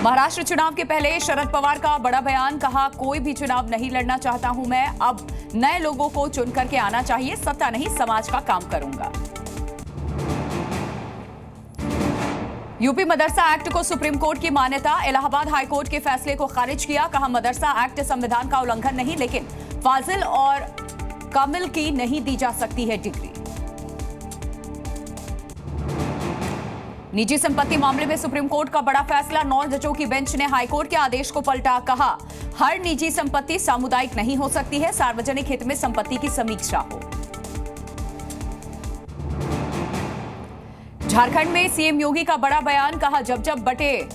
महाराष्ट्र चुनाव के पहले शरद पवार का बड़ा बयान, कहा कोई भी चुनाव नहीं लड़ना चाहता हूं मैं, अब नए लोगों को चुन करके आना चाहिए, सत्ता नहीं समाज का काम करूंगा। यूपी मदरसा एक्ट को सुप्रीम कोर्ट की मान्यता, इलाहाबाद हाईकोर्ट के फैसले को खारिज किया, कहा मदरसा एक्ट संविधान का उल्लंघन नहीं, लेकिन फाजिल और कामिल की नहीं दी जा सकती है डिग्री। निजी संपत्ति मामले में सुप्रीम कोर्ट का बड़ा फैसला, 9 जजों की बेंच ने हाईकोर्ट के आदेश को पलटा, कहा हर निजी संपत्ति सामुदायिक नहीं हो सकती है, सार्वजनिक हित में संपत्ति की समीक्षा हो। झारखंड में सीएम योगी का बड़ा बयान, कहा जब जब बटे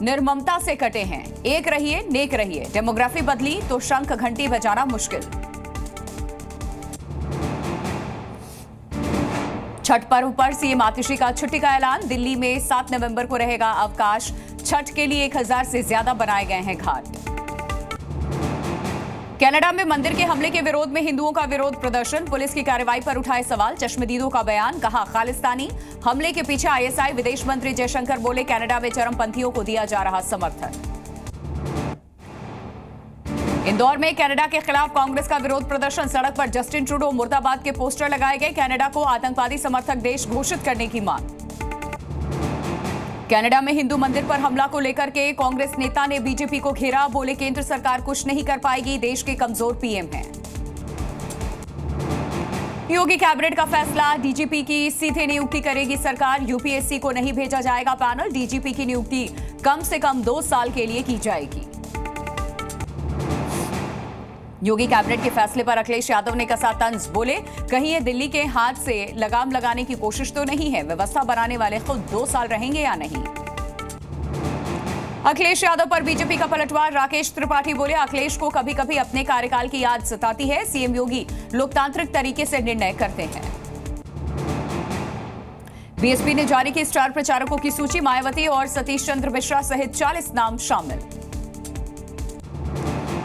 निर्ममता से कटे हैं, एक रहिए नेक रहिए, डेमोग्राफी बदली तो शंख घंटी बजाना मुश्किल। छठ पर्व पर सीएम आतिशी का छुट्टी का ऐलान, दिल्ली में 7 नवंबर को रहेगा अवकाश, छठ के लिए 1000 से ज्यादा बनाए गए हैं घाट। कनाडा में मंदिर के हमले के विरोध में हिंदुओं का विरोध प्रदर्शन, पुलिस की कार्रवाई पर उठाए सवाल, चश्मदीदों का बयान, कहा खालिस्तानी हमले के पीछे आईएसआई, विदेश मंत्री जयशंकर बोले कनाडा में चरमपंथियों को दिया जा रहा समर्थन। इंदौर में कनाडा के खिलाफ कांग्रेस का विरोध प्रदर्शन, सड़क पर जस्टिन ट्रूडो मुर्दाबाद के पोस्टर लगाए गए, कनाडा को आतंकवादी समर्थक देश घोषित करने की मांग। कनाडा में हिंदू मंदिर पर हमला को लेकर के कांग्रेस नेता ने बीजेपी को घेरा, बोले केंद्र सरकार कुछ नहीं कर पाएगी, देश के कमजोर पीएम हैं। योगी कैबिनेट का फैसला, डीजीपी की सीधे नियुक्ति करेगी सरकार, यूपीएससी को नहीं भेजा जाएगा पैनल, डीजीपी की नियुक्ति कम से कम 2 साल के लिए की जाएगी। योगी कैबिनेट के फैसले पर अखिलेश यादव ने कसा तंज, बोले कहीं ये दिल्ली के हाथ से लगाम लगाने की कोशिश तो नहीं है, व्यवस्था बनाने वाले खुद 2 साल रहेंगे या नहीं। अखिलेश यादव पर बीजेपी का पलटवार, राकेश त्रिपाठी बोले अखिलेश को कभी कभी अपने कार्यकाल की याद सताती है, सीएम योगी लोकतांत्रिक तरीके से निर्णय करते हैं। बीएसपी ने जारी की स्टार प्रचारकों की सूची, मायावती और सतीश चंद्र मिश्रा सहित 40 नाम शामिल।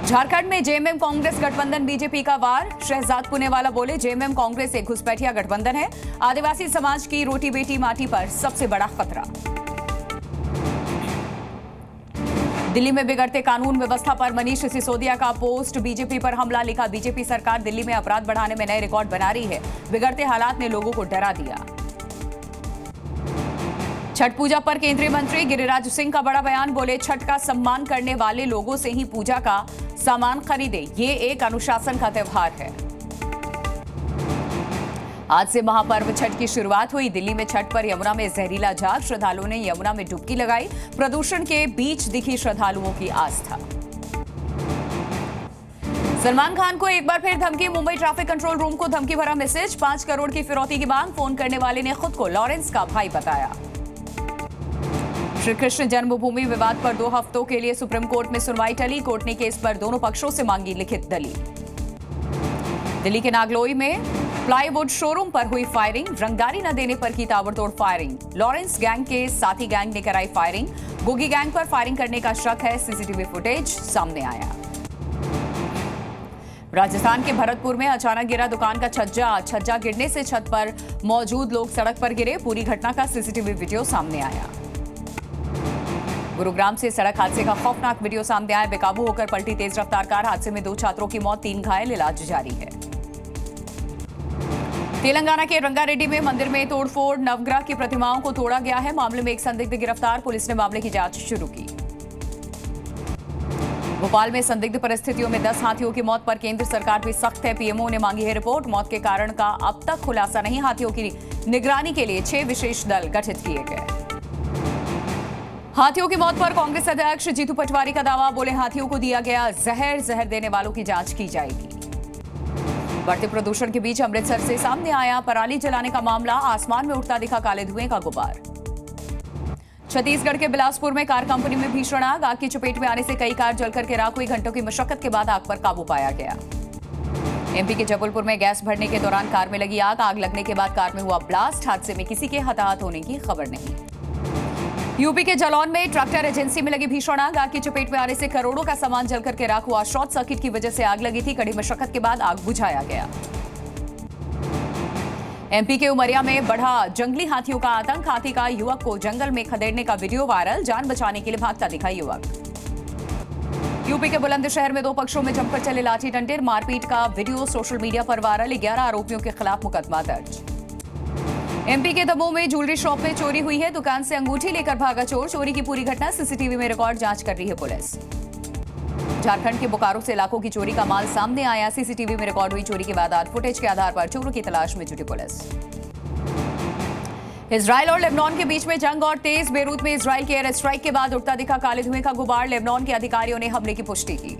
झारखंड में जेएमएम कांग्रेस गठबंधन बीजेपी का वार, शहजाद पुनेवाला बोले जेएमएम कांग्रेस एक घुसपैठिया गठबंधन है, आदिवासी समाज की रोटी बेटी माटी पर सबसे बड़ा खतरा। दिल्ली में बिगड़ते कानून व्यवस्था पर मनीष सिसोदिया का पोस्ट, बीजेपी पर हमला, लिखा बीजेपी सरकार दिल्ली में अपराध बढ़ाने में नए रिकॉर्ड बना रही है, बिगड़ते हालात ने लोगों को डरा दिया। छठ पूजा पर केंद्रीय मंत्री गिरिराज सिंह का बड़ा बयान, बोले छठ का सम्मान करने वाले लोगों से ही पूजा का सामान खरीदे, ये एक अनुशासन का त्यौहार है। आज से महापर्व छठ की शुरुआत हुई, दिल्ली में छठ पर यमुना में जहरीला झाग, श्रद्धालुओं ने यमुना में डुबकी लगाई, प्रदूषण के बीच दिखी श्रद्धालुओं की आस्था। सलमान खान को एक बार फिर धमकी, मुंबई ट्रैफिक कंट्रोल रूम को धमकी भरा मैसेज, 5 करोड़ की फिरौती की मांग, फोन करने वाले ने खुद को लॉरेंस का भाई बताया। श्री कृष्ण जन्मभूमि विवाद पर 2 हफ्तों के लिए सुप्रीम कोर्ट में सुनवाई टली, कोर्ट ने केस पर दोनों पक्षों से मांगी लिखित दलील। दिल्ली के नागलोई में प्लाईवुड शोरूम पर हुई फायरिंग, रंगदारी न देने पर की ताबड़तोड़ फायरिंग, लॉरेंस गैंग के साथी गैंग ने कराई फायरिंग, गोगी गैंग पर फायरिंग करने का शक है, सीसीटीवी फुटेज सामने आया। राजस्थान के भरतपुर में अचानक गिरा दुकान का छज्जा गिरने से छत पर मौजूद लोग सड़क पर गिरे, पूरी घटना का सीसीटीवी वीडियो सामने आया। गुरुग्राम से सड़क हादसे का खौफनाक वीडियो सामने आया, बेकाबू होकर पलटी तेज रफ्तार कार, हादसे में 2 छात्रों की मौत, 3 घायल, इलाज जारी है। तेलंगाना के रंगारेड्डी में मंदिर में तोड़फोड़, नवग्रह की प्रतिमाओं को तोड़ा गया है, मामले में एक संदिग्ध गिरफ्तार, पुलिस ने मामले की जांच शुरू की। भोपाल में संदिग्ध परिस्थितियों में 10 हाथियों की मौत पर केंद्र सरकार भी सख्त है, पीएमओ ने मांगी है रिपोर्ट, मौत के कारण का अब तक खुलासा नहीं, हाथियों की निगरानी के लिए 6 विशेष दल गठित किए गए। हाथियों की मौत पर कांग्रेस अध्यक्ष जीतू पटवारी का दावा, बोले हाथियों को दिया गया जहर देने वालों की जांच की जाएगी। बढ़ते प्रदूषण के बीच अमृतसर से सामने आया पराली जलाने का मामला, आसमान में उठता दिखा काले धुएं का गुबार। छत्तीसगढ़ के बिलासपुर में कार कंपनी में भीषण आग की चपेट में आने से कई कार जलकर के राख हुई, घंटों की मशक्कत के बाद आग पर काबू पाया गया। एमपी के जबलपुर में गैस भरने के दौरान कार में लगी आग लगने के बाद कार में हुआ ब्लास्ट, हादसे में किसी के हताहत होने की खबर नहीं। यूपी के जालौन में ट्रैक्टर एजेंसी में लगी भीषण आग की चपेट में आने से करोड़ों का सामान जलकर के राख हुआ, शॉर्ट सर्किट की वजह से आग लगी थी, कड़ी मशक्कत के बाद आग बुझाया गया। एमपी के उमरिया में बढ़ा जंगली हाथियों का आतंक। हाथी का युवक को जंगल में खदेड़ने का वीडियो वायरल। जान बचाने के लिए भागता दिखा युवक। यूपी के बुलंदशहर में दो पक्षों में जमकर चले लाठी डंडे। मारपीट का वीडियो सोशल मीडिया पर वायरल। 11 आरोपियों के खिलाफ मुकदमा दर्ज। एमपी के दमोह में ज्वेलरी शॉप में चोरी हुई है। दुकान से अंगूठी लेकर भागा चोर। चोरी की पूरी घटना सीसीटीवी में रिकॉर्ड। जांच कर रही है पुलिस। झारखंड के बोकारो से लाखों की चोरी का माल सामने आया। सीसीटीवी में रिकॉर्ड हुई चोरी की वारदात। फुटेज के आधार पर चोरों की तलाश में जुटी पुलिस। इजराइल और लेबनान के बीच में जंग और तेज। बेरूत में इजराइल के एयर स्ट्राइक के बाद उठता दिखा काले धुएं का गुबार। लेबनान के अधिकारियों ने हमले की पुष्टि की।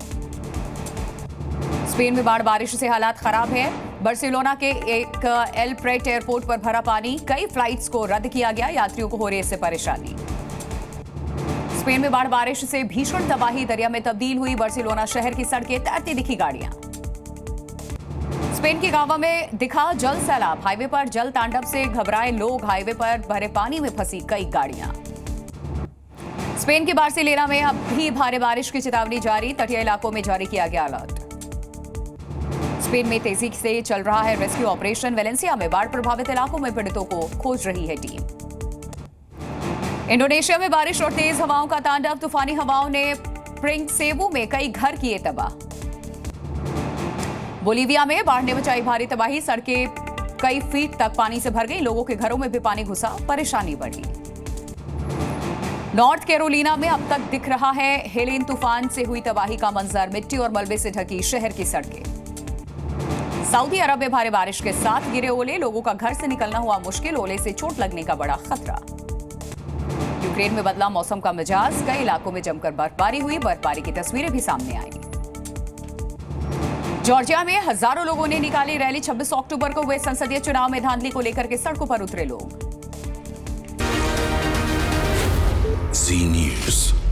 स्पेन में बाढ़ बारिश से हालात खराब है। बार्सिलोना के एक एल प्रेट एयरपोर्ट पर भरा पानी। कई फ्लाइट्स को रद्द किया गया। यात्रियों को हो रही इससे परेशानी। स्पेन में बाढ़ बारिश से भीषण तबाही दरिया में तब्दील हुई। बार्सिलोना शहर की सड़कें तैरती दिखी गाड़ियां। स्पेन के गांवों में दिखा जल सैलाब। हाईवे पर जल तांडव से घबराए लोग। हाईवे पर भरे पानी में फंसी कई गाड़ियां। स्पेन के बार्सिलोना में अब भी भारी बारिश की चेतावनी जारी। तटीय इलाकों में जारी किया गया अलर्ट। स्पेन में तेजी से चल रहा है रेस्क्यू ऑपरेशन। वेलेंसिया में बाढ़ प्रभावित इलाकों में पीड़ितों को खोज रही है टीम। इंडोनेशिया में बारिश और तेज हवाओं का तांडव। तूफानी हवाओं ने प्रिंसेबू में कई घर किए तबाह। बोलीविया में बाढ़ ने मचाई भारी तबाही। सड़कें कई फीट तक पानी से भर गई। लोगों के घरों में भी पानी घुसा। परेशानी बढ़ी। नॉर्थ कैरोलिना में अब तक दिख रहा है हेलेन तूफान से हुई तबाही का मंजर। मिट्टी और मलबे से ढकी शहर की सड़कें। सऊदी अरब में भारी बारिश के साथ गिरे ओले। लोगों का घर से निकलना हुआ मुश्किल। ओले से चोट लगने का बड़ा खतरा। यूक्रेन में बदला मौसम का मिजाज। कई इलाकों में जमकर बर्फबारी हुई। बर्फबारी की तस्वीरें भी सामने आई। जॉर्जिया में हजारों लोगों ने निकाली रैली। 26 अक्टूबर को हुए संसदीय चुनाव में धांधली को लेकर के सड़कों पर उतरे लोग। जी न्यूज़।